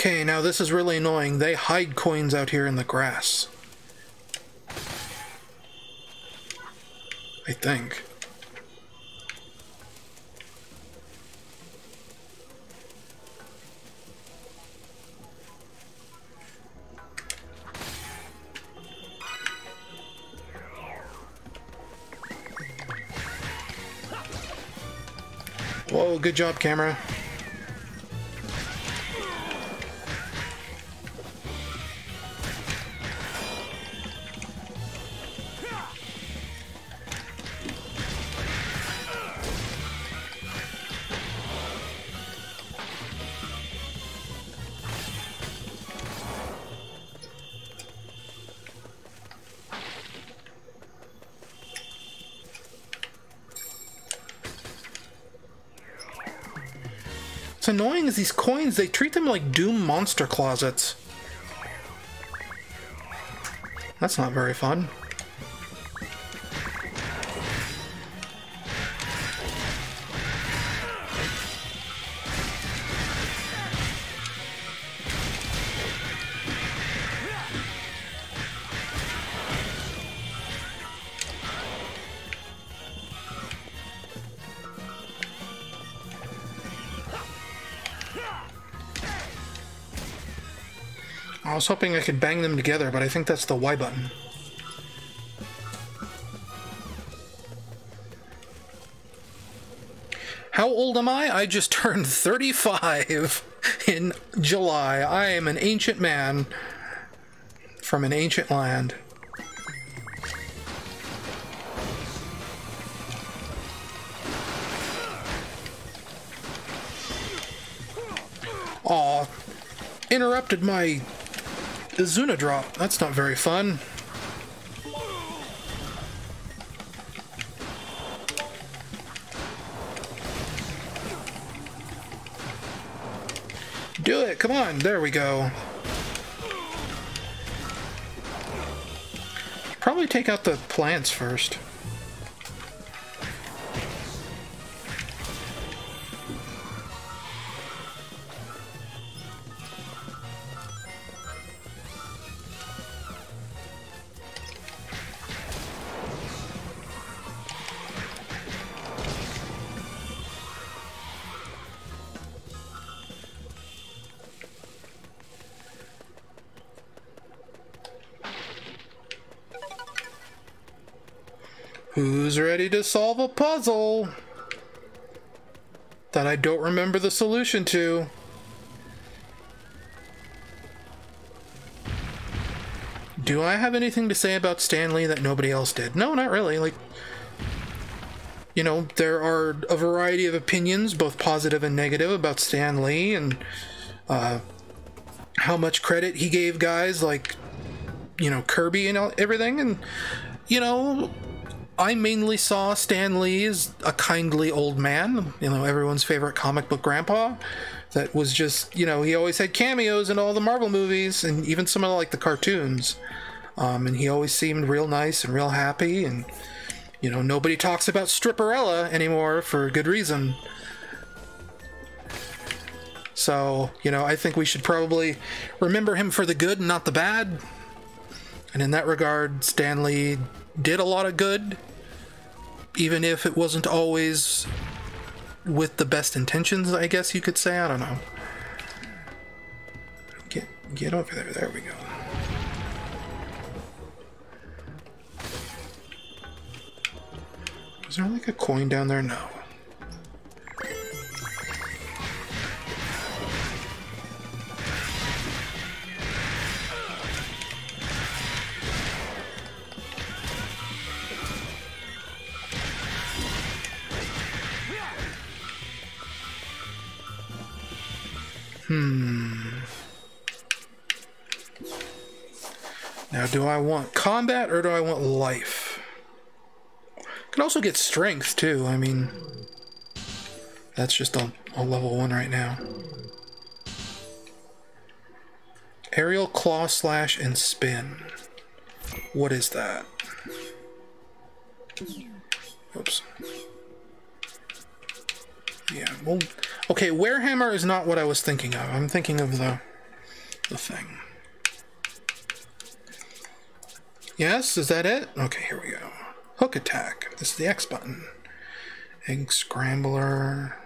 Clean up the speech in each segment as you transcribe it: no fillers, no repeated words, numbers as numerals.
Okay, now this is really annoying. They hide coins out here in the grass. I think. Whoa, good job, camera. What's annoying is these coins, they treat them like Doom monster closets. That's not very fun. I was hoping I could bang them together, but I think that's the Y button. How old am I? I just turned 35 in July. I am an ancient man from an ancient land. Aw, interrupted my Izuna drop. That's not very fun. Do it! Come on! There we go. Probably take out the plants first. Who's ready to solve a puzzle that I don't remember the solution to? Do I have anything to say about Stan Lee that nobody else did? No, not really. Like, you know, there are a variety of opinions, both positive and negative, about Stan Lee and how much credit he gave guys like, you know, Kirby and everything. And, you know, I mainly saw Stan Lee as a kindly old man, you know, everyone's favorite comic book grandpa that was just, you know, he always had cameos in all the Marvel movies and even some of like the cartoons. And he always seemed real nice and real happy, and, you know, nobody talks about Stripperella anymore for good reason. So, you know, I think we should probably remember him for the good and not the bad. And in that regard, Stan Lee did a lot of good, even if it wasn't always with the best intentions, I guess you could say. I don't know. Get over there. There we go. Is there like a coin down there? No. Now, do I want combat or do I want life? Can also get strength too. I mean, that's just a level 1 right now. Aerial, claw, slash, and spin. What is that? Oops. Yeah, well, okay, Werehammer is not what I was thinking of. I'm thinking of the the thing. Yes, is that it? Okay, here we go. Hook attack. This is the X button. Egg scrambler.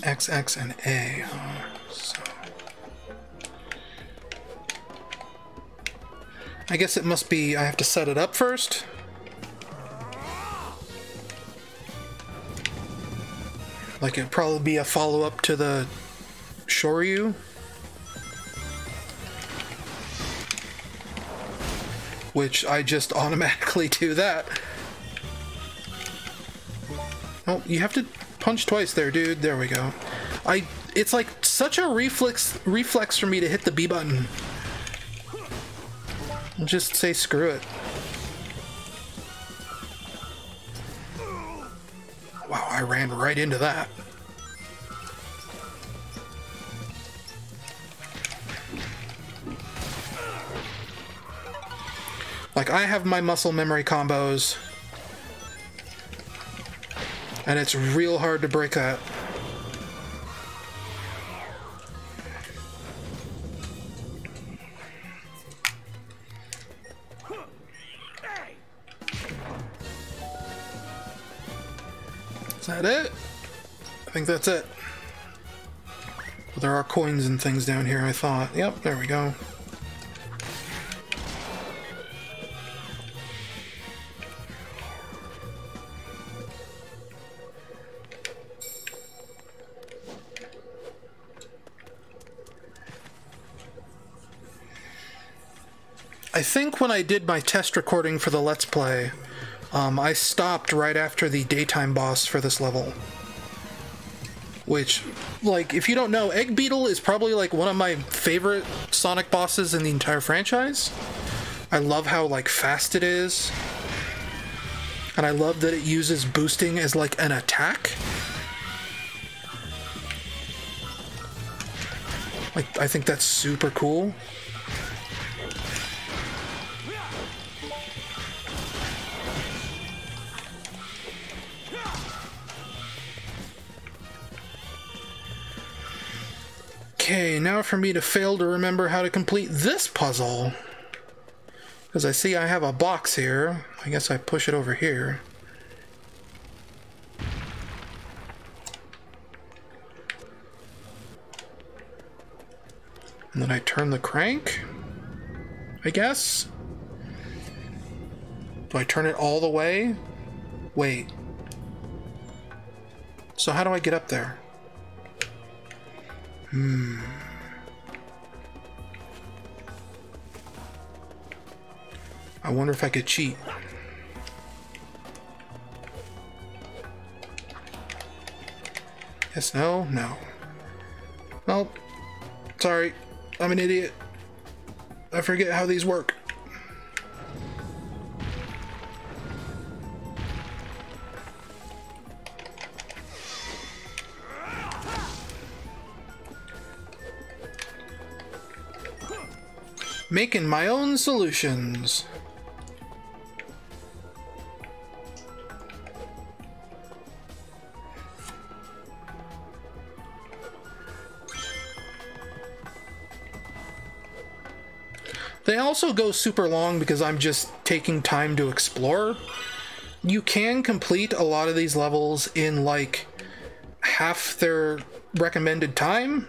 X, X, and A. So I guess it must be, I have to set it up first. Like it'd probably be a follow-up to the Shoryu. Which I just automatically do that. Oh, you have to punch twice there, dude. There we go. It's like such a reflex for me to hit the B button. I'll just say screw it. Wow, I ran right into that. Like, I have my muscle memory combos, and it's real hard to break that. Is that it? I think that's it. Well, there are coins and things down here, I thought. Yep, there we go. I think when I did my test recording for the Let's Play, I stopped right after the daytime boss for this level. Which, like, if you don't know, Egg Beetle is probably, like, one of my favorite Sonic bosses in the entire franchise. I love how, like, fast it is. And I love that it uses boosting as, like, an attack. Like, I think that's super cool. Okay, now for me to fail to remember how to complete this puzzle. Because I see I have a box here. I guess I push it over here. And then I turn the crank, I guess? Do I turn it all the way? Wait. So how do I get up there? I wonder if I could cheat. Yes, no, no. Well, sorry. I'm an idiot. I forget how these work. Making my own solutions. They also go super long because I'm just taking time to explore. You can complete a lot of these levels in like half their recommended time.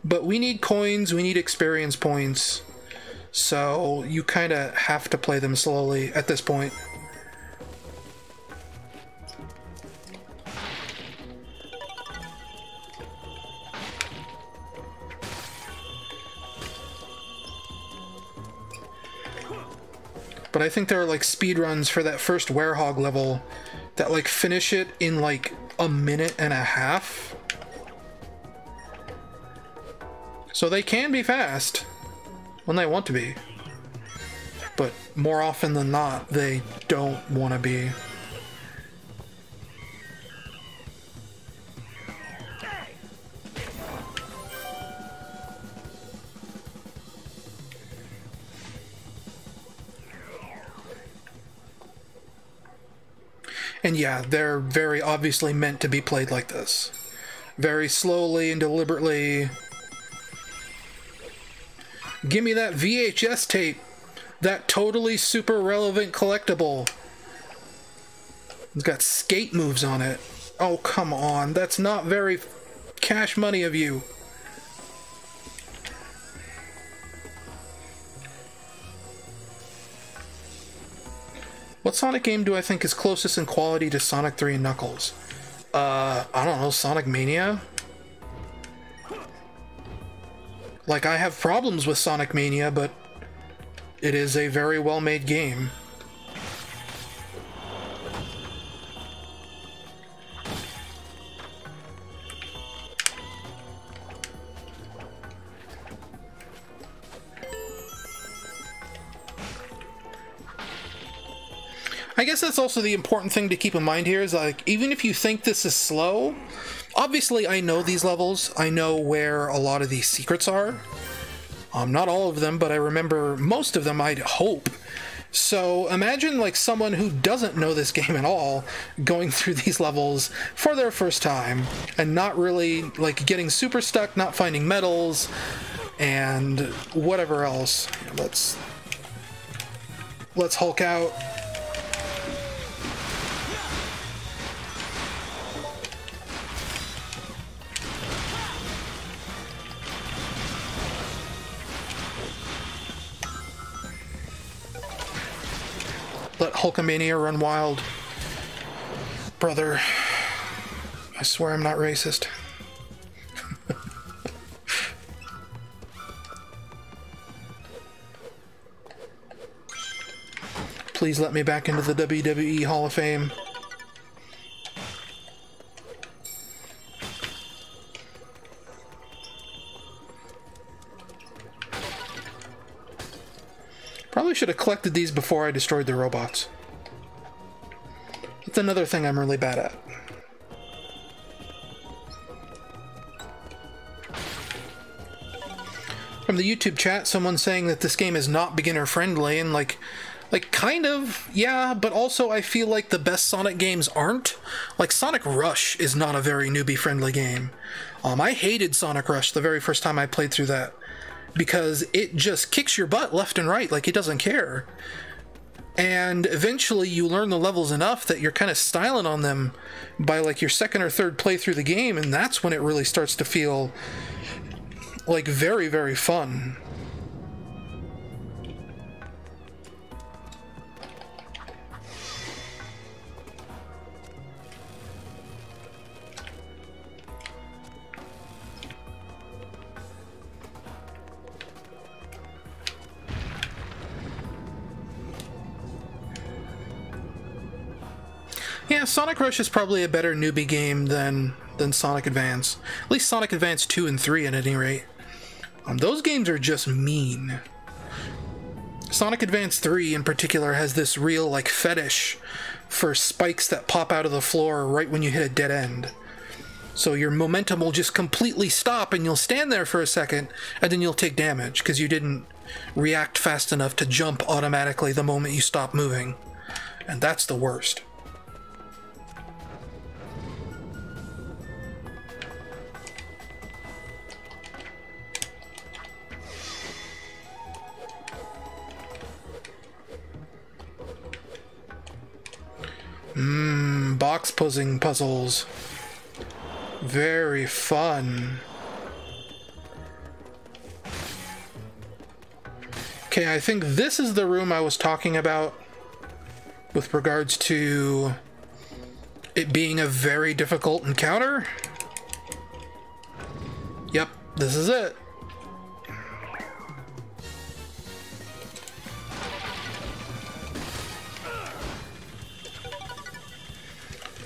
But we need coins, we need experience points, so you kind of have to play them slowly at this point. But I think there are like speedruns for that first Werehog level that like finish it in like a minute and a half. So they can be fast when they want to be, but more often than not, they don't want to be. And yeah, they're very obviously meant to be played like this. Very slowly and deliberately. Give me that VHS tape. That totally super relevant collectible. It's got skate moves on it. Oh, come on. That's not very cash money of you. What Sonic game do I think is closest in quality to Sonic 3 and Knuckles? I don't know, Sonic Mania? Like, I have problems with Sonic Mania, but it is a very well-made game. I guess that's also the important thing to keep in mind here is, like, even if you think this is slow, obviously I know these levels. I know where a lot of these secrets are. Not all of them, but I remember most of them, I'd hope. So imagine, like, someone who doesn't know this game at all going through these levels for their first time and not really, like, getting super stuck, not finding medals, and whatever else. Let's Hulk out. Let Hulkamania run wild. Brother, I swear I'm not racist. Please let me back into the WWE Hall of Fame. Probably should have collected these before I destroyed the robots. That's another thing I'm really bad at. From the YouTube chat, someone's saying that this game is not beginner friendly, and like kind of, yeah, but also I feel like the best Sonic games aren't. Like, Sonic Rush is not a very newbie friendly game. I hated Sonic Rush the very first time I played through that, because it just kicks your butt left and right, like it doesn't care. And eventually you learn the levels enough that you're kind of styling on them by like your second or third play through the game, and that's when it really starts to feel like very, very fun. Yeah, Sonic Rush is probably a better newbie game than Sonic Advance. At least Sonic Advance 2 and 3 at any rate. Those games are just mean. Sonic Advance 3 in particular has this real, like, fetish for spikes that pop out of the floor right when you hit a dead end. So your momentum will just completely stop and you'll stand there for a second and then you'll take damage because you didn't react fast enough to jump automatically the moment you stop moving. And that's the worst. Box puzzling puzzles. Very fun. Okay, I think this is the room I was talking about with regards to it being a very difficult encounter. Yep, this is it.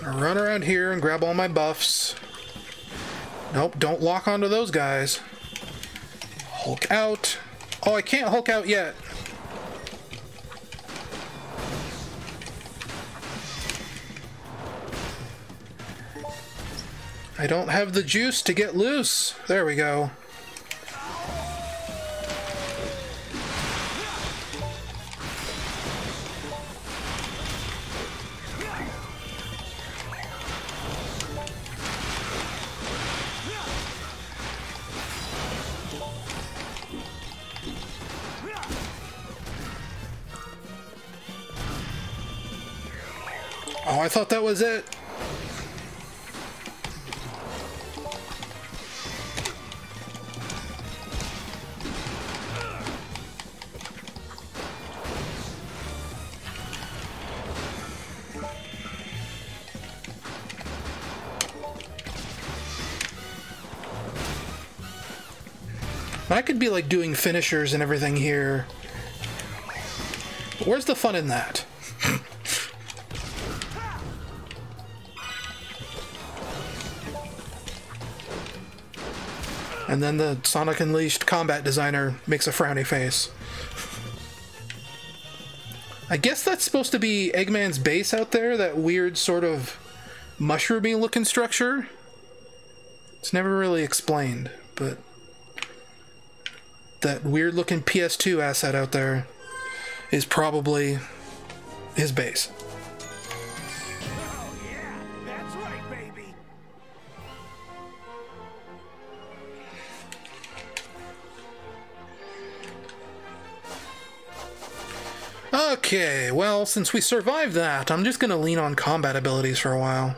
I'll run around here and grab all my buffs. Nope, don't lock onto those guys. Hulk out. Oh, I can't Hulk out yet. I don't have the juice to get loose. There we go. Oh, I thought that was it. I could be like doing finishers and everything here. But where's the fun in that? And then the Sonic Unleashed combat designer makes a frowny face. I guess that's supposed to be Eggman's base out there, that weird sort of mushroomy looking structure. It's never really explained, but that weird looking PS2 asset out there is probably his base. Oh yeah, that's right, baby. Okay, well, since we survived that, I'm just gonna lean on combat abilities for a while.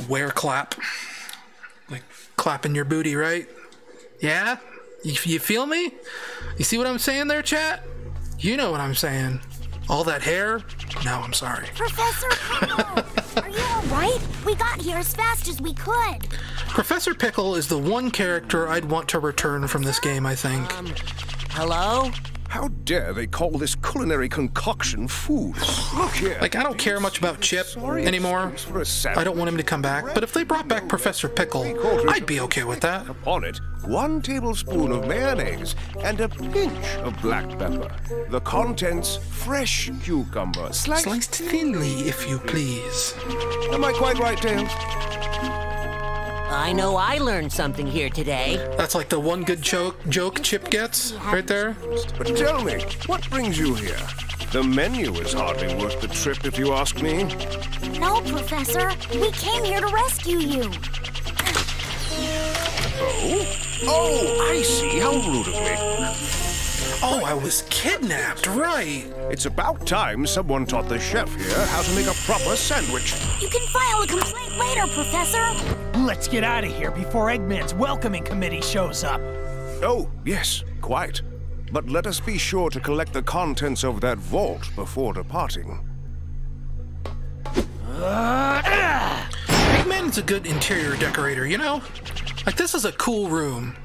Wear clap. Like clapping your booty, right? Yeah? You feel me? You see what I'm saying there, chat? You know what I'm saying. All that hair? No, I'm sorry. Professor Pickle! Are you alright? We got here as fast as we could. Professor Pickle is the one character I'd want to return from this game, I think. Hello? How dare they call this culinary concoction food? Look here. Like, I don't care much about Chip anymore. I don't want him to come back, but if they brought back Professor Pickle, I'd be okay with that. Upon it, 1 tablespoon of mayonnaise and a pinch of black pepper. The contents, fresh cucumber, Sliced thinly, if you please. Am I quite right, Tails? I know I learned something here today. That's like the one good joke Chip gets, right there. But tell me, what brings you here? The menu is hardly worth the trip, if you ask me. No, Professor. We came here to rescue you. Oh? Oh, I see. How rude of me. Oh, I was kidnapped, right. It's about time someone taught the chef here how to make a proper sandwich. You can file a complaint later, Professor. Let's get out of here before Eggman's welcoming committee shows up. Oh, yes, quite. But let us be sure to collect the contents of that vault before departing. Eggman's a good interior decorator, you know? Like, this is a cool room.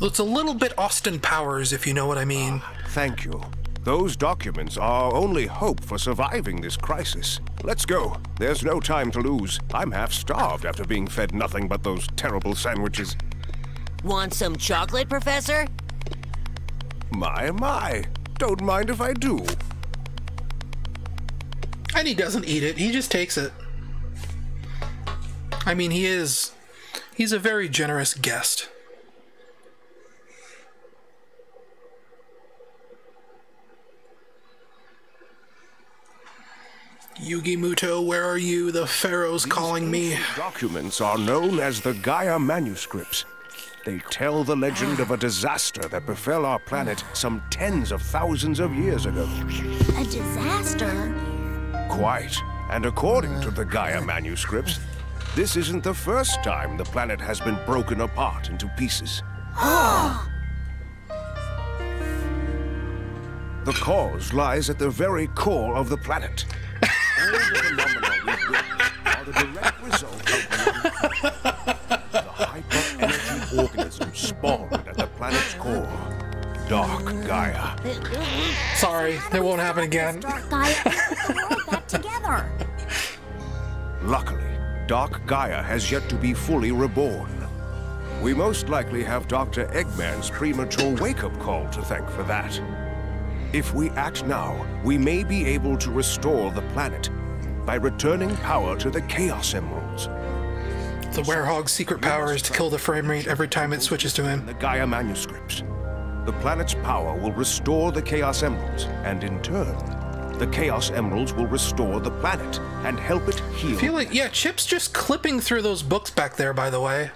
It's a little bit Austin Powers, if you know what I mean. Thank you. Those documents are our only hope for surviving this crisis. Let's go. There's no time to lose. I'm half starved after being fed nothing but those terrible sandwiches. Want some chocolate, Professor? My. Don't mind if I do. And he doesn't eat it, he just takes it. I mean, he's a very generous guest. Yugi Muto, where are you? The Pharaoh's calling me. These documents are known as the Gaia manuscripts. They tell the legend of a disaster that befell our planet some tens of thousands of years ago. A disaster? Quite. And according to the Gaia manuscripts, this isn't the first time the planet has been broken apart into pieces. The cause lies at the very core of the planet. All the phenomena we've witnessed are the direct result of the hyper-energy organism spawned at the planet's core. Dark Gaia. Sorry, it won't happen again. Dark Gaia put the world back together. Luckily, Dark Gaia has yet to be fully reborn. We most likely have Dr. Eggman's premature wake-up call to thank for that. If we act now, we may be able to restore the planet by returning power to the Chaos Emeralds. The Werehog's secret power is to kill the frame rate every time it switches to him. The Gaia manuscripts. The planet's power will restore the Chaos Emeralds, and in turn, the Chaos Emeralds will restore the planet and help it heal. I feel like, yeah, Chip's just clipping through those books back there, by the way.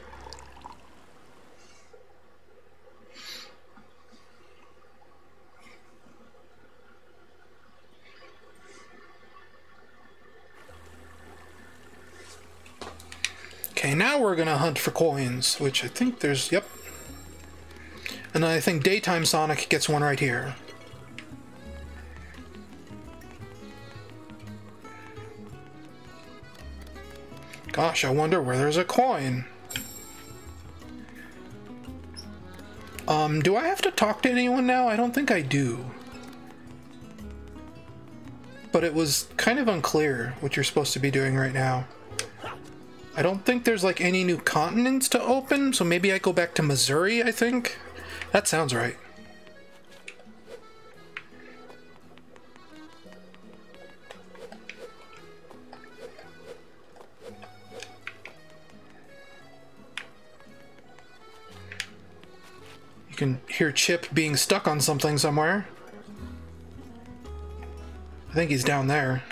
Okay, now we're gonna hunt for coins, which I think there's, yep. And then I think Daytime Sonic gets one right here. Gosh, I wonder where there's a coin. Do I have to talk to anyone now? I don't think I do. But it was kind of unclear what you're supposed to be doing right now. I don't think there's like any new continents to open, so maybe I go back to Missouri, I think. That sounds right. You can hear Chip being stuck on something somewhere. I think he's down there.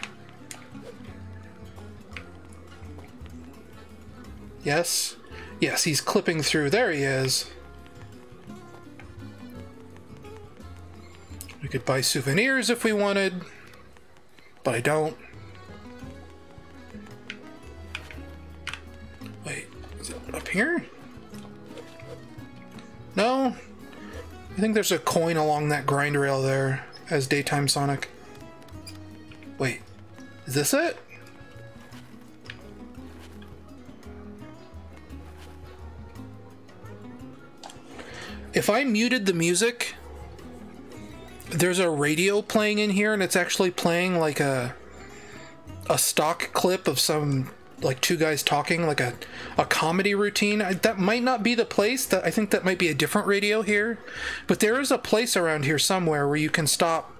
Yes? Yes, he's clipping through. There he is. We could buy souvenirs if we wanted, but I don't. Wait, is it up here? No? I think there's a coin along that grind rail there as Daytime Sonic. Wait, is this it? If I muted the music, there's a radio playing in here, and it's actually playing like a stock clip of some, like, two guys talking, like a comedy routine. That might not be the place. I think that might be a different radio here. But there is a place around here somewhere where you can stop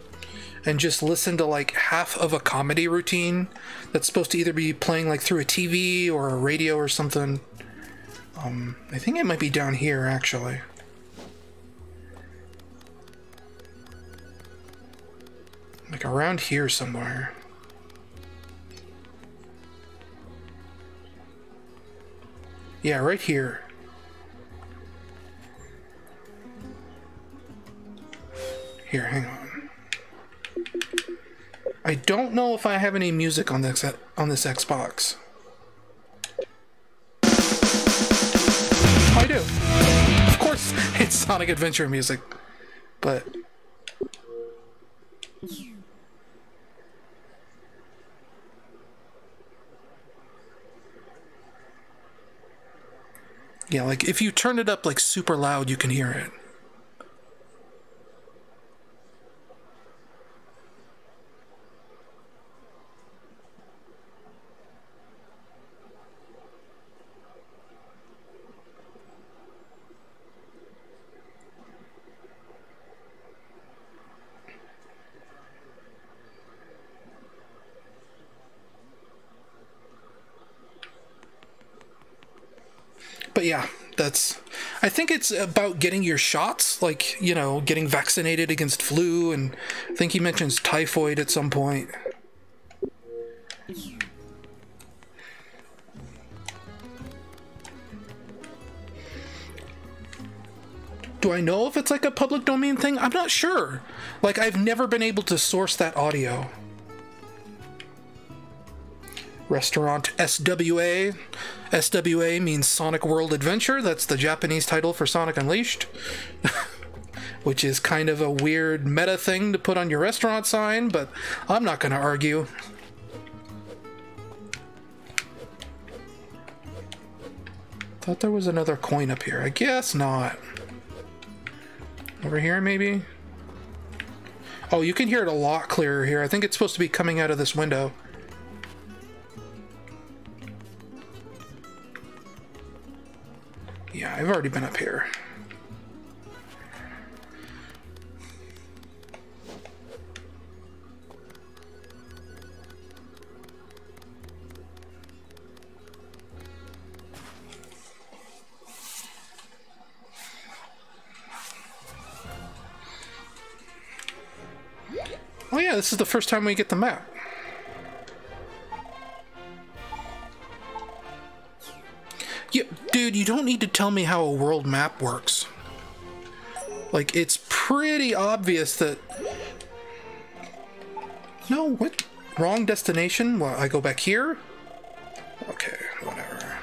and just listen to like half of a comedy routine that's supposed to either be playing like through a TV or a radio or something. I think it might be down here, actually. Like around here somewhere. Yeah, right here. Here, hang on. I don't know if I have any music on this Xbox. I do. Of course, it's Sonic Adventure music, but yeah, like if you turn it up like super loud, you can hear it. But yeah, I think it's about getting your shots, like, you know, getting vaccinated against flu, and I think he mentions typhoid at some point. Do I know if it's like a public domain thing? I'm not sure. Like, I've never been able to source that audio. Restaurant SWA. SWA means Sonic World Adventure. That's the Japanese title for Sonic Unleashed. Which is kind of a weird meta thing to put on your restaurant sign, but I'm not going to argue. Thought there was another coin up here. I guess not. Over here, maybe? Oh, you can hear it a lot clearer here. I think it's supposed to be coming out of this window. Yeah, I've already been up here. Oh yeah, this is the first time we get the map. Yeah, dude, you don't need to tell me how a world map works. Like, it's pretty obvious that... No, what? Wrong destination? Well, I go back here? Okay, whatever.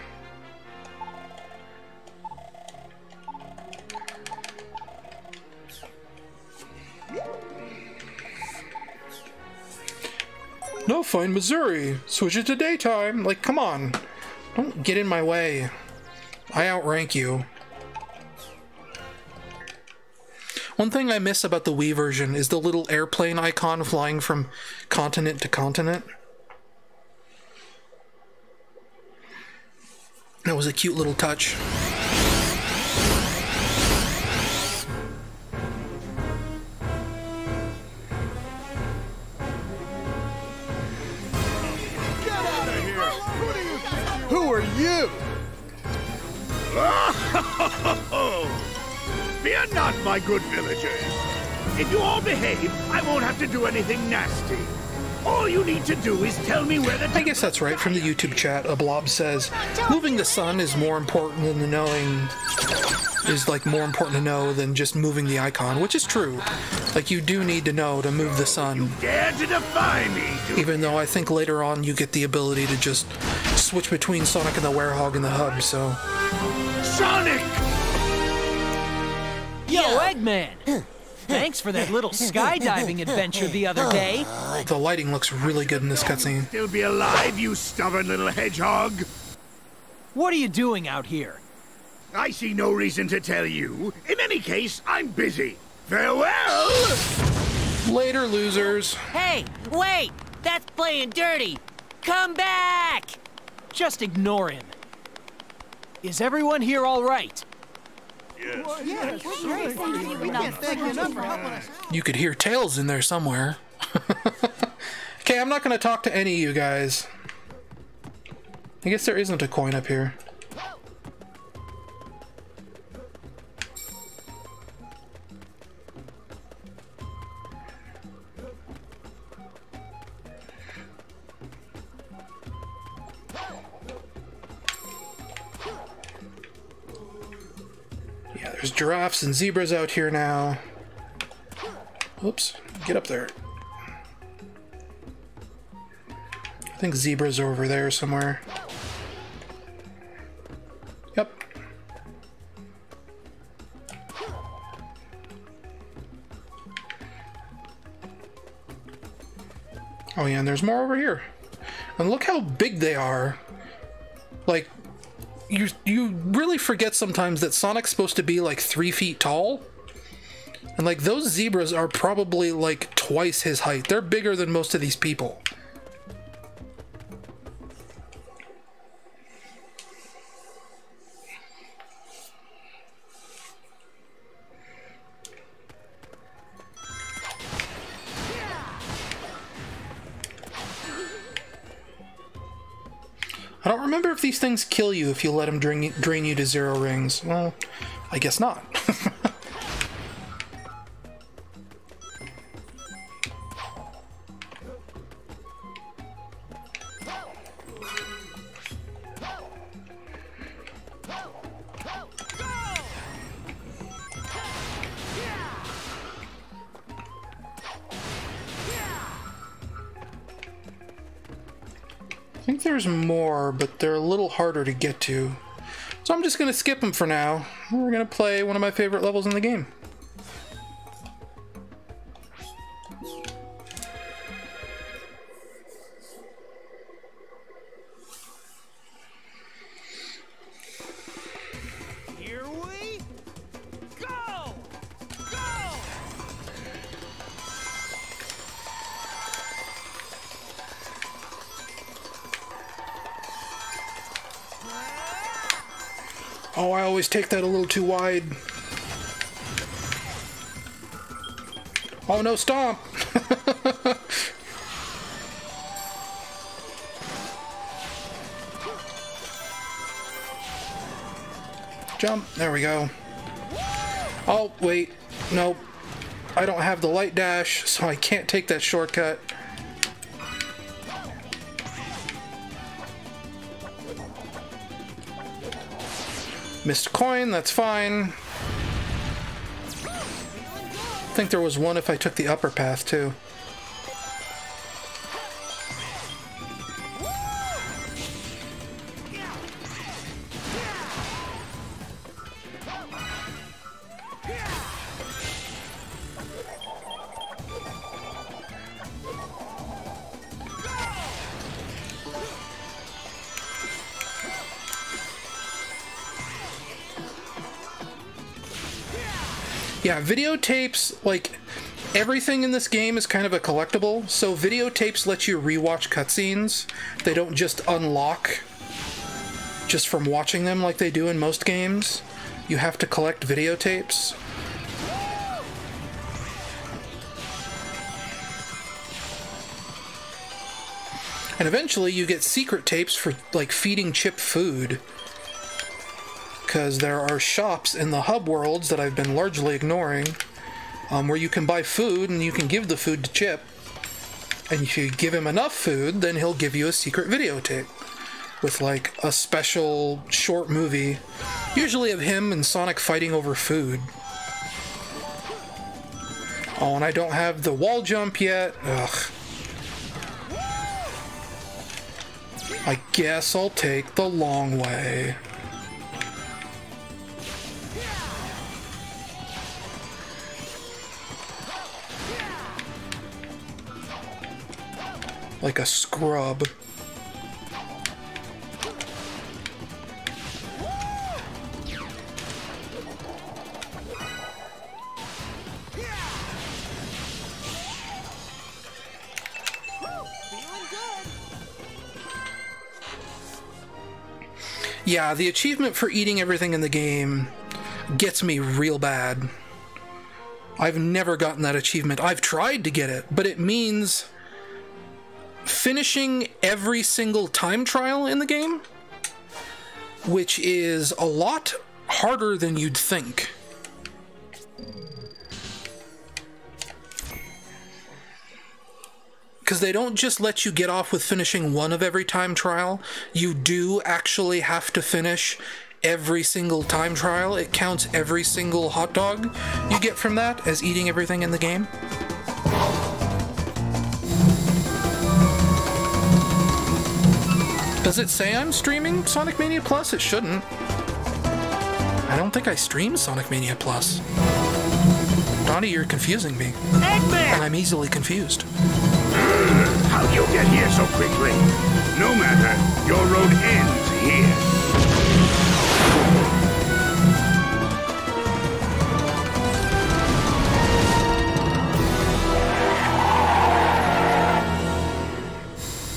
No, find Missouri. Switch it to daytime. Like, come on. Don't get in my way. I outrank you. One thing I miss about the Wii version is the little airplane icon flying from continent to continent. That was a cute little touch. Who are you? Fear not, my good villagers. If you all behave, I won't have to do anything nasty. All you need to do is tell me where the... I guess that's right. From the YouTube chat, a blob says, moving the sun is more important than knowing... is, like, more important to know than just moving the icon, which is true. Like, you do need to know to move the sun. Dare to defy me, even though I think later on you get the ability to just switch between Sonic and the Werehog and the hub, so... Sonic! Yo, Eggman! Thanks for that little skydiving adventure the other day. The lighting looks really good in this cutscene. Still be alive, you stubborn little hedgehog? What are you doing out here? I see no reason to tell you. In any case, I'm busy. Farewell! Later, losers. Hey, wait! That's playing dirty! Come back! Just ignore him. Is everyone here all right? You could hear Tails in there somewhere. Okay, I'm not going to talk to any of you guys. I guess there isn't a coin up here. Yeah, there's giraffes and zebras out here now. Whoops, get up there. I think zebras are over there somewhere. Yep. Oh yeah, and there's more over here. And look how big they are. Like, you really forget sometimes that Sonic's supposed to be like 3 feet tall. And like those zebras are probably like twice his height. They're bigger than most of these people. I don't remember if these things kill you if you let them drain you to 0 rings. Well, I guess not. I think there's more, but they're a little harder to get to. So I'm just going to skip them for now. We're going to play one of my favorite levels in the game. Here we go! Go! Oh, I always take that a little too wide. Oh no, stomp! Jump, there we go. Oh, wait, nope. I don't have the light dash, so I can't take that shortcut. Missed coin, that's fine. I think there was one if I took the upper path too. Yeah, videotapes, like, everything in this game is kind of a collectible, so videotapes let you rewatch cutscenes. They don't just unlock just from watching them like they do in most games. You have to collect videotapes. And eventually you get secret tapes for, like, feeding Chip food. Because there are shops in the hub worlds that I've been largely ignoring, where you can buy food and you can give the food to Chip. And if you give him enough food, then he'll give you a secret videotape with, like, a special short movie, usually of him and Sonic fighting over food. Oh, and I don't have the wall jump yet. Ugh. I guess I'll take the long way. Like a scrub. Yeah, the achievement for eating everything in the game gets me real bad. I've never gotten that achievement. I've tried to get it, but it means finishing every single time trial in the game, which is a lot harder than you'd think. Because they don't just let you get off with finishing one of every time trial. You do actually have to finish every single time trial. It counts every single hot dog you get from that as eating everything in the game. Does it say I'm streaming Sonic Mania Plus? It shouldn't. I don't think I stream Sonic Mania Plus. Donnie, you're confusing me. Eggman! And I'm easily confused. How'd you get here so quickly? No matter, your road ends here.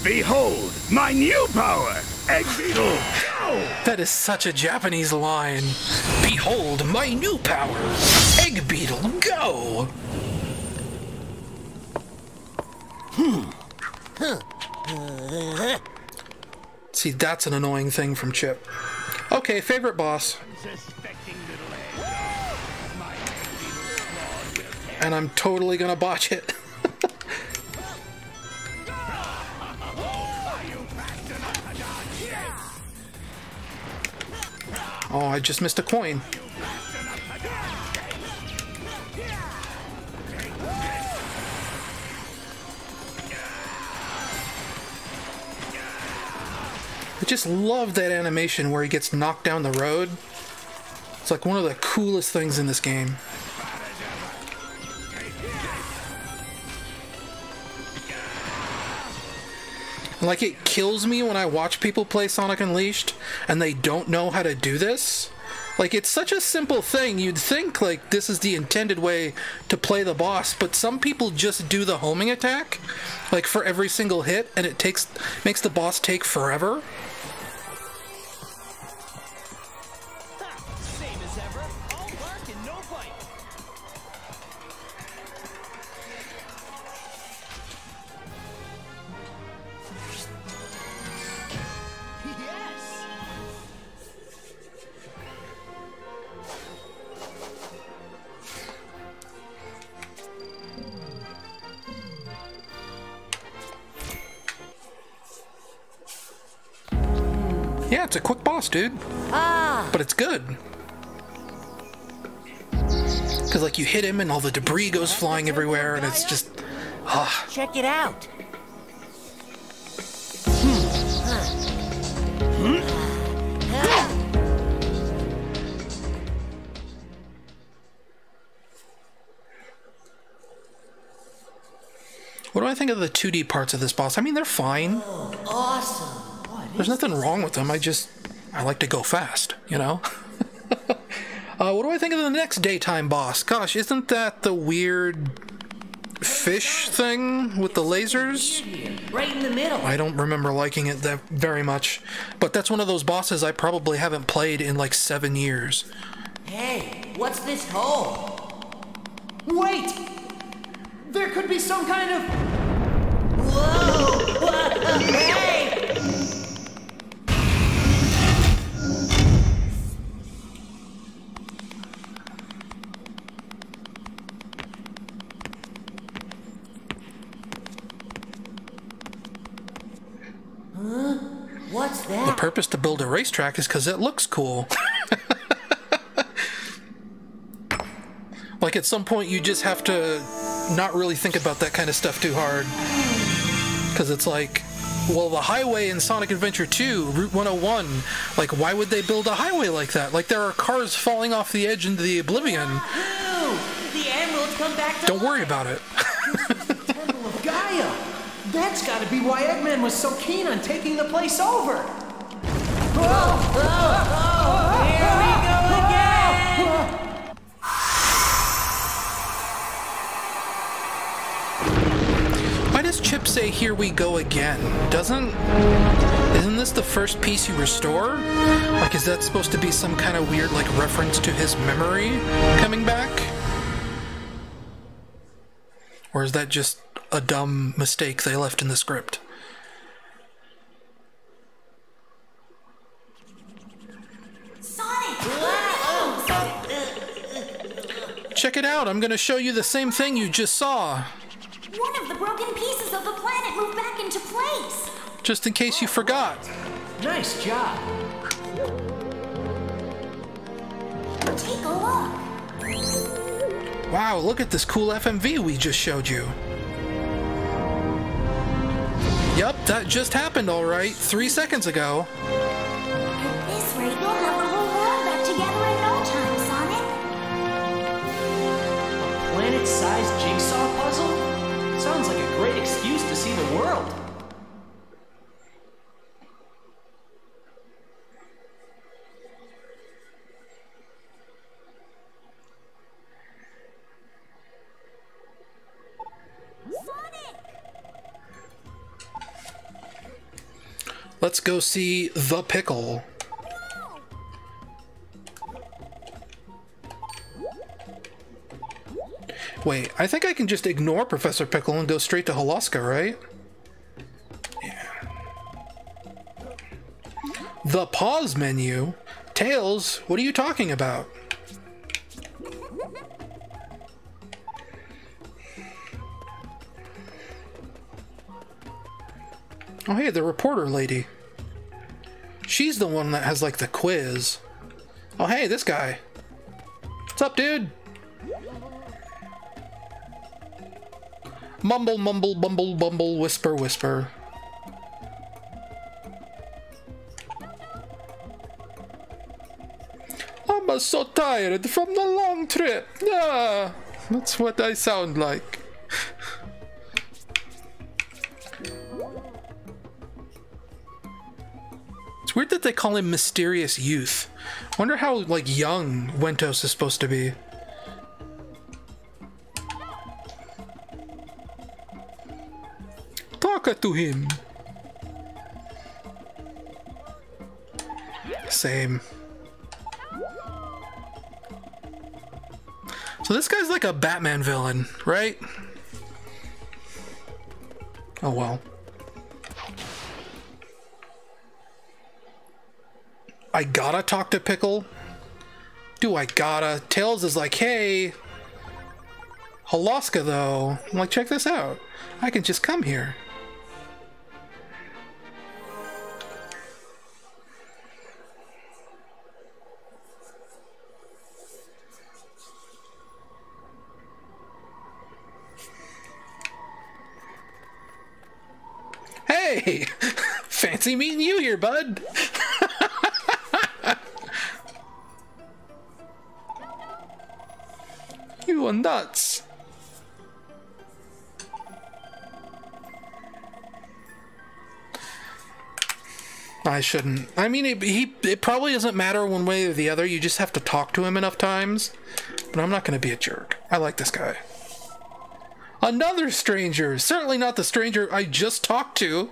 Behold, my new power! Egg Beetle, go! That is such a Japanese line. Behold my new power! Egg Beetle, go! See, that's an annoying thing from Chip. Okay, favorite boss. And I'm totally gonna botch it. Oh, I just missed a coin. I just love that animation where he gets knocked down the road. It's like one of the coolest things in this game. Like, it kills me when I watch people play Sonic Unleashed and they don't know how to do this. Like, it's such a simple thing. You'd think, like, this is the intended way to play the boss, but some people just do the homing attack, like, for every single hit, and it makes the boss take forever. Same as ever. All bark and no bite. Yes. Yeah, it's a quick boss, dude. But it's good. Because, like, you hit him and all the debris goes flying everywhere, and it's just... Check it out. What do I think of the 2D parts of this boss? I mean, they're fine. Awesome. There's nothing wrong with them. I like to go fast, you know? What do I think of the next daytime boss? Gosh, isn't that the weird fish thing with the lasers? Right in the middle. I don't remember liking it that very much, but that's one of those bosses I probably haven't played in like 7 years. Hey, what's this hole? Wait! There could be some kind of... Whoa! Hey! What's that? The purpose to build a racetrack is because it looks cool. Like at some point you just have to not really think about that kind of stuff too hard. Because it's like, well, the highway in Sonic Adventure 2, Route 101, like why would they build a highway like that? Like there are cars falling off the edge into the oblivion. Ooh, the emeralds come back to Don't worry life. about it. Temple of Gaia! That's gotta be why Eggman was so keen on taking the place over! Here we go again! Why does Chip say "here we go again"? Isn't this the first piece you restore? Like, is that supposed to be some kind of weird, like, reference to his memory coming back? Or is that just a dumb mistake they left in the script? Sonic! Check it out, I'm gonna show you the same thing you just saw. One of the broken pieces of the planet moved back into place. Just in case you forgot. Nice job! Take a look. Wow, look at this cool FMV we just showed you. Yup, that just happened alright, 3 seconds ago. At this rate, you'll have the whole world back together in no time, Sonic. Planet-sized jigsaw puzzle? Sounds like a great excuse to see the world. Let's go see the pickle. Wait, I think I can just ignore Professor Pickle and go straight to Holoska, right? Yeah. The pause menu? Tails, what are you talking about? Oh hey, the reporter lady. She's the one that has like the quiz. Oh hey, this guy. What's up, dude? Mumble, mumble, bumble, bumble, whisper, whisper. I'm so tired from the long trip. Ah, that's what I sound like. It's weird that they call him Mysterious Youth. Wonder how, like, young Wentos is supposed to be. Talk to him. Same. So this guy's like a Batman villain, right? Oh well. I gotta talk to Pickle? Do I gotta? Tails is like, hey, Holoska though. I'm like, check this out. I can just come here. Hey! Fancy meeting you here, bud! You are nuts! I shouldn't. I mean, it probably doesn't matter one way or the other. You just have to talk to him enough times. But I'm not going to be a jerk. I like this guy. Another stranger. Certainly not the stranger I just talked to.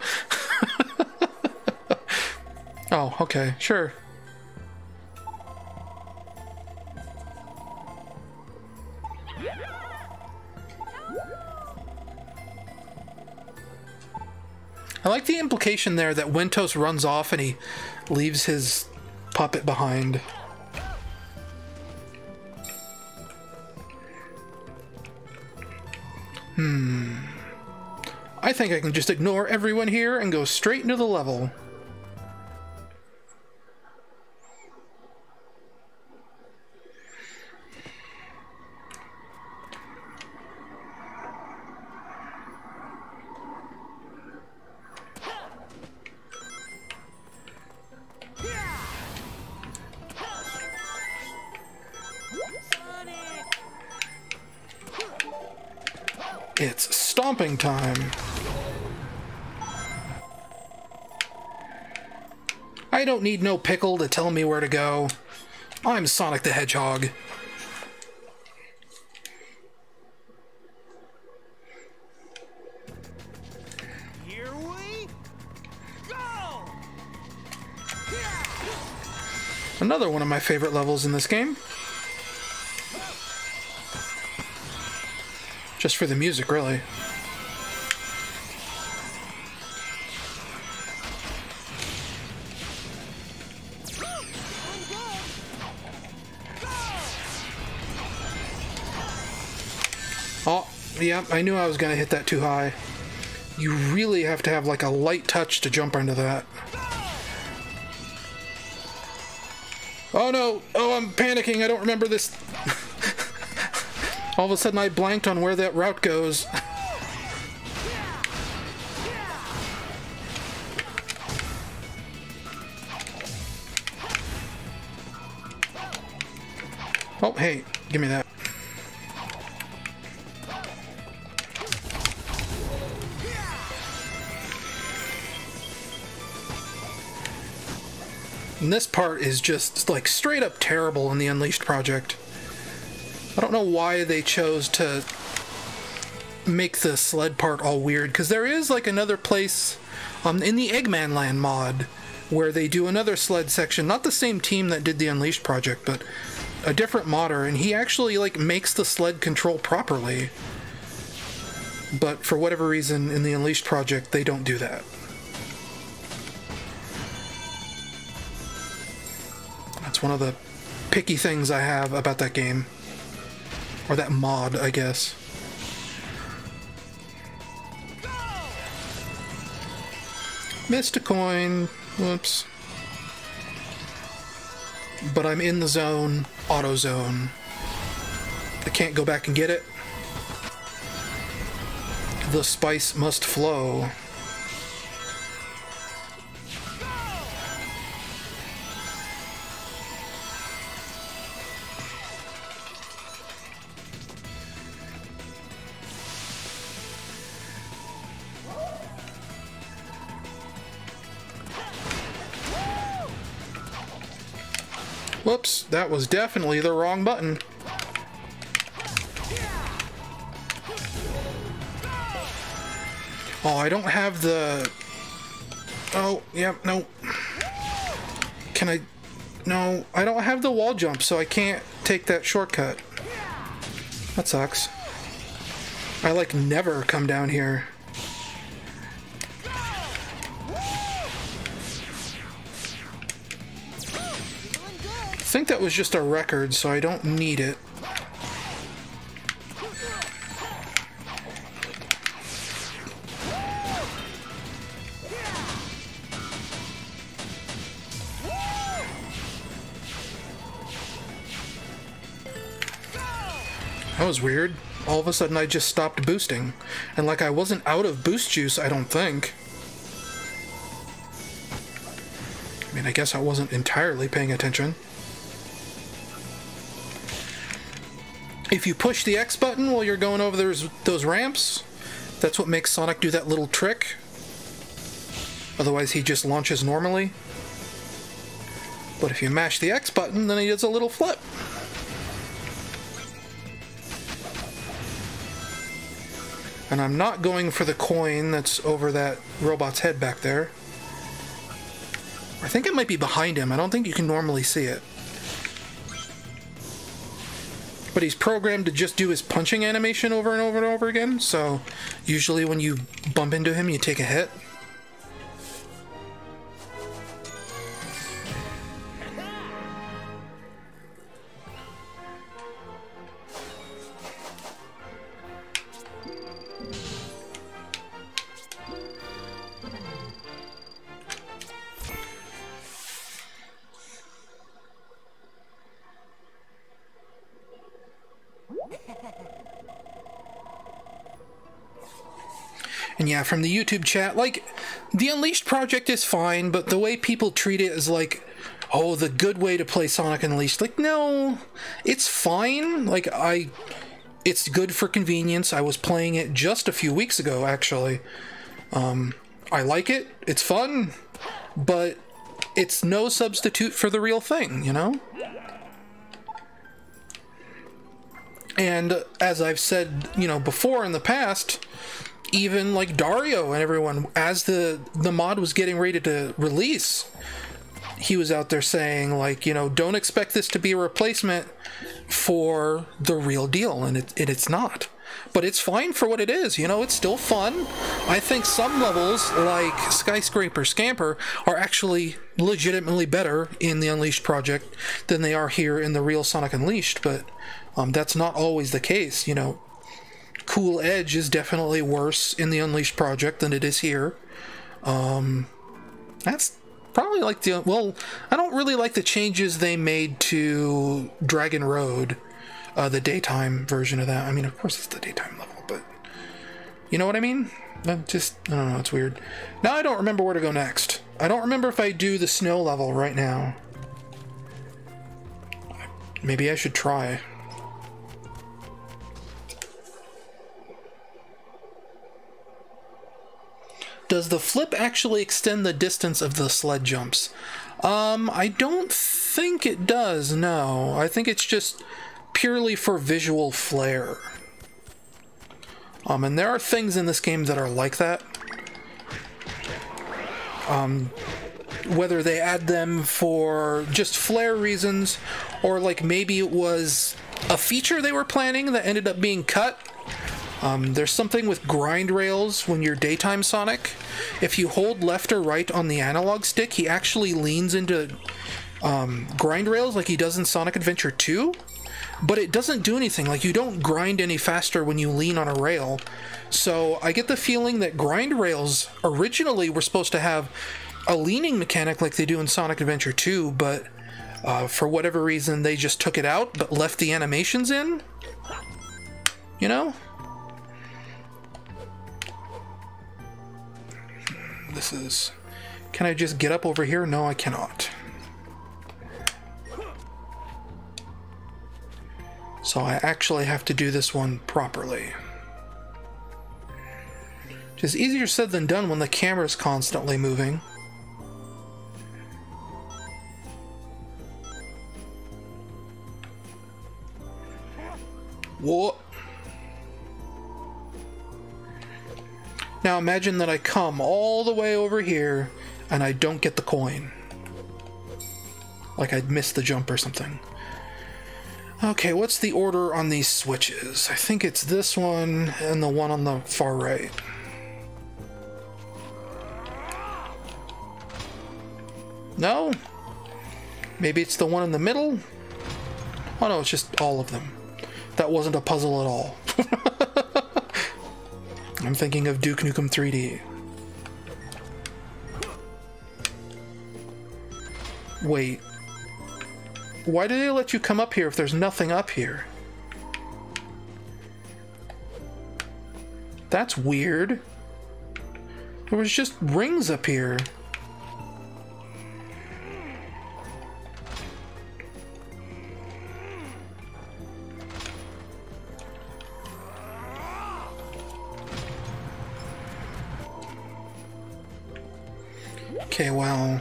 Oh, okay. Sure. I like the implication there that Wentos runs off and he leaves his puppet behind. I think I can just ignore everyone here and go straight into the level. It's stomping time. I don't need no pickle to tell me where to go. I'm Sonic the Hedgehog. Here we go! Another one of my favorite levels in this game. Just for the music, really. Oh, yeah, I knew I was gonna hit that too high. You really have to have like a light touch to jump into that. Oh no! Oh, I'm panicking, I don't remember this. All of a sudden I blanked on where that route goes. Oh, hey, give me that. And this part is just like straight up terrible in the Unleashed project. I don't know why they chose to make the sled part all weird, because there is like another place in the Eggman Land mod where they do another sled section, not the same team that did the Unleashed project, but a different modder, and he actually like makes the sled control properly. But for whatever reason in the Unleashed project they don't do that. That's one of the picky things I have about that game. Or that mod, I guess. Missed a coin. Whoops. But I'm in the zone. Auto zone. I can't go back and get it. The spice must flow. Whoops, that was definitely the wrong button. Oh, I don't have the... Oh, yeah, no. Can I... No, I don't have the wall jump, so I can't take that shortcut. That sucks. I, like, never come down here. I think that was just a record, so I don't need it. That was weird. All of a sudden I just stopped boosting. And like I wasn't out of boost juice, I don't think. I mean, I guess I wasn't entirely paying attention. If you push the X button while you're going over those ramps, that's what makes Sonic do that little trick. Otherwise he just launches normally. But if you mash the X button, then he does a little flip. And I'm not going for the coin that's over that robot's head back there. I think it might be behind him. I don't think you can normally see it. But he's programmed to just do his punching animation over and over and over again, so usually when you bump into him, you take a hit. And yeah, from the YouTube chat, like, the Unleashed project is fine, but the way people treat it is like, oh, the good way to play Sonic Unleashed. Like, no, it's fine. Like, it's good for convenience. I was playing it just a few weeks ago, actually. I like it. It's fun, but it's no substitute for the real thing, you know? And as I've said, you know, before in the past, even like Dario and everyone, as the mod was getting ready to release, he was out there saying, like, you know, don't expect this to be a replacement for the real deal, and it's not. But it's fine for what it is, you know, it's still fun. I think some levels, like Skyscraper Scamper, are actually legitimately better in the Unleashed project than they are here in the real Sonic Unleashed, but that's not always the case, you know. Cool Edge is definitely worse in the Unleashed project than it is here. That's probably like the... Well, I don't really like the changes they made to Dragon Road, the daytime version of that. I mean, of course it's the daytime level, but... You know what I mean? I don't know, it's weird. Now I don't remember where to go next. I don't remember if I do the snow level right now. Maybe I should try. Does the flip actually extend the distance of the sled jumps? I don't think it does, no. I think it's just purely for visual flair. And there are things in this game that are like that. Whether they add them for just flair reasons, or like maybe it was a feature they were planning that ended up being cut. There's something with grind rails when you're daytime Sonic. If you hold left or right on the analog stick, he actually leans into grind rails like he does in Sonic Adventure 2. But it doesn't do anything. Like, you don't grind any faster when you lean on a rail. So I get the feeling that grind rails originally were supposed to have a leaning mechanic like they do in Sonic Adventure 2, but for whatever reason they just took it out but left the animations in. You know? This is... Can I just get up over here? No, I cannot. So I actually have to do this one properly. Which is easier said than done when the camera's constantly moving. Whoa! Now imagine that I come all the way over here and I don't get the coin. Like I'd missed the jump or something. Okay, what's the order on these switches? I think it's this one and the one on the far right. No? Maybe it's the one in the middle? Oh no, it's just all of them. That wasn't a puzzle at all. I'm thinking of Duke Nukem 3D. Wait. Why do they let you come up here if there's nothing up here? That's weird. There was just rings up here. Okay, well,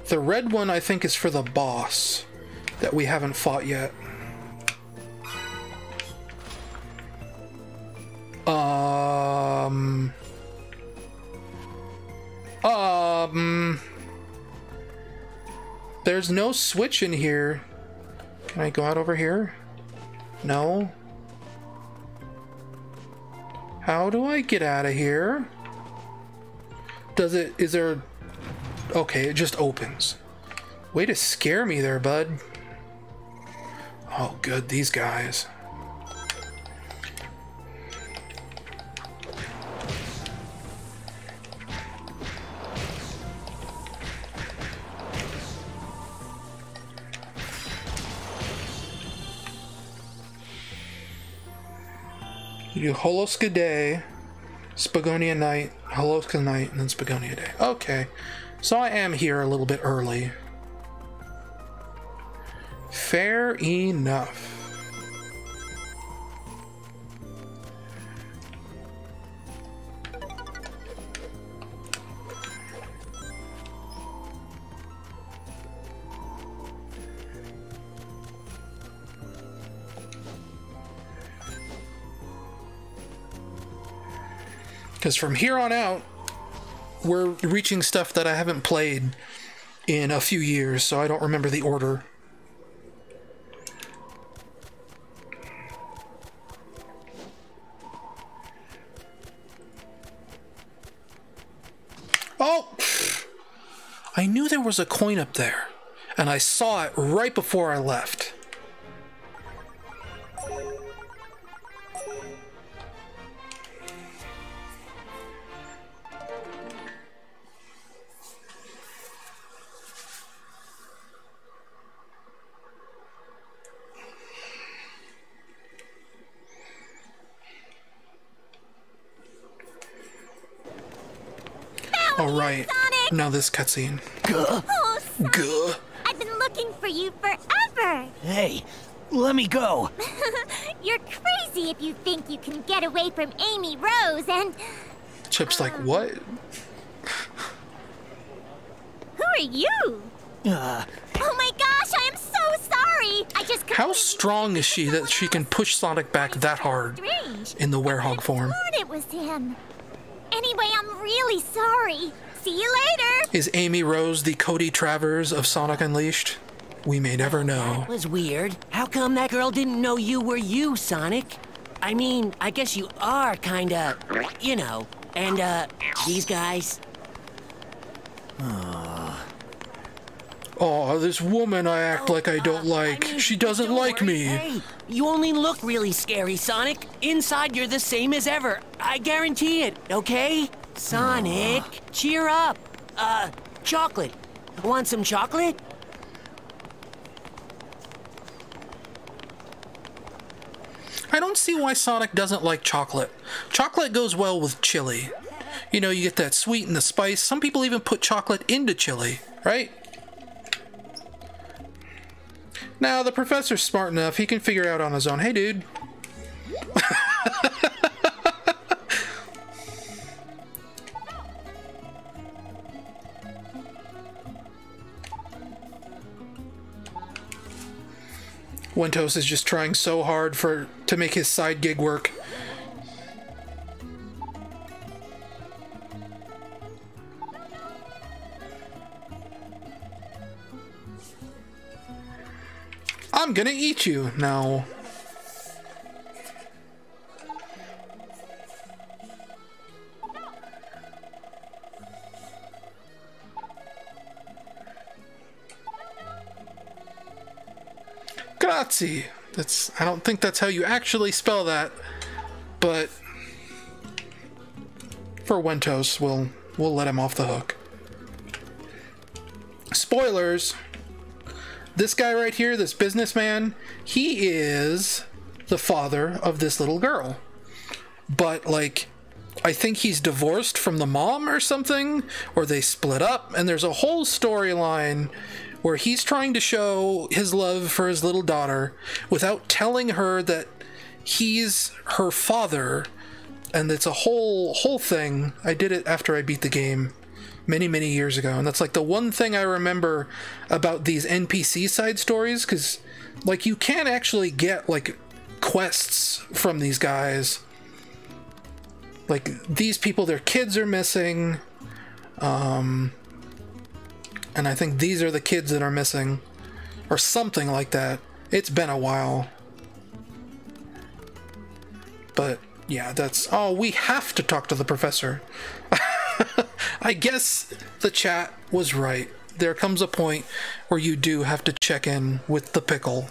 The red one, I think, is for the boss that we haven't fought yet. There's no switch in here. Can I go out over here? No. How do I get out of here? Is there... Okay, it just opens. Way to scare me there, bud. Oh, good, these guys. You do Holoska Day, Spagonia Night, Holoska Night, and then Spagonia Day. Okay, so I am here a little bit early. Fair enough. Because from here on out, we're reaching stuff that I haven't played in a few years, so I don't remember the order. Oh! I knew there was a coin up there, and I saw it right before I left. All right, now this cutscene. Oh, Sonic. Gah. I've been looking for you forever. Hey, let me go. You're crazy if you think you can get away from Amy Rose and... Chip's like, what? Who are you? Oh my gosh, I am so sorry. I just... How strong is she that she can push Sonic back that hard Strange. in the werehog form? I thought it was him. Anyway, I'm really sorry. See you later. Is Amy Rose the Cody Travers of Sonic Unleashed? We may never know. That was weird. How come that girl didn't know you were you, Sonic? I mean, I guess you are kinda, you know. And, these guys. Oh, this woman I act like I don't like. I mean, She doesn't don't like worry. me. Hey, you only look really scary, Sonic. Inside, you're the same as ever. I guarantee it, okay? Sonic, cheer up. Chocolate. Want some chocolate? I don't see why Sonic doesn't like chocolate. Chocolate goes well with chili. You know, you get that sweet and the spice. Some people even put chocolate into chili, right? Now, the professor's smart enough, he can figure out on his own. Hey, dude. Wentos is just trying so hard to make his side gig work. I'm gonna eat you now. Grazie. I don't think that's how you actually spell that, but for Wentos, we'll let him off the hook. Spoilers. This guy right here, this businessman, he is the father of this little girl. But, like, I think he's divorced from the mom or something, or they split up, and there's a whole storyline where he's trying to show his love for his little daughter without telling her that he's her father, and it's a whole thing. I did it after I beat the game, many, many years ago. And that's like the one thing I remember about these NPC side stories, because like you can actually get like quests from these guys. Like these people, their kids are missing. And I think these are the kids that are missing. Or something like that. It's been a while. But yeah, that's... Oh, we have to talk to the professor. I guess the chat was right. There comes a point where you do have to check in with the pickle.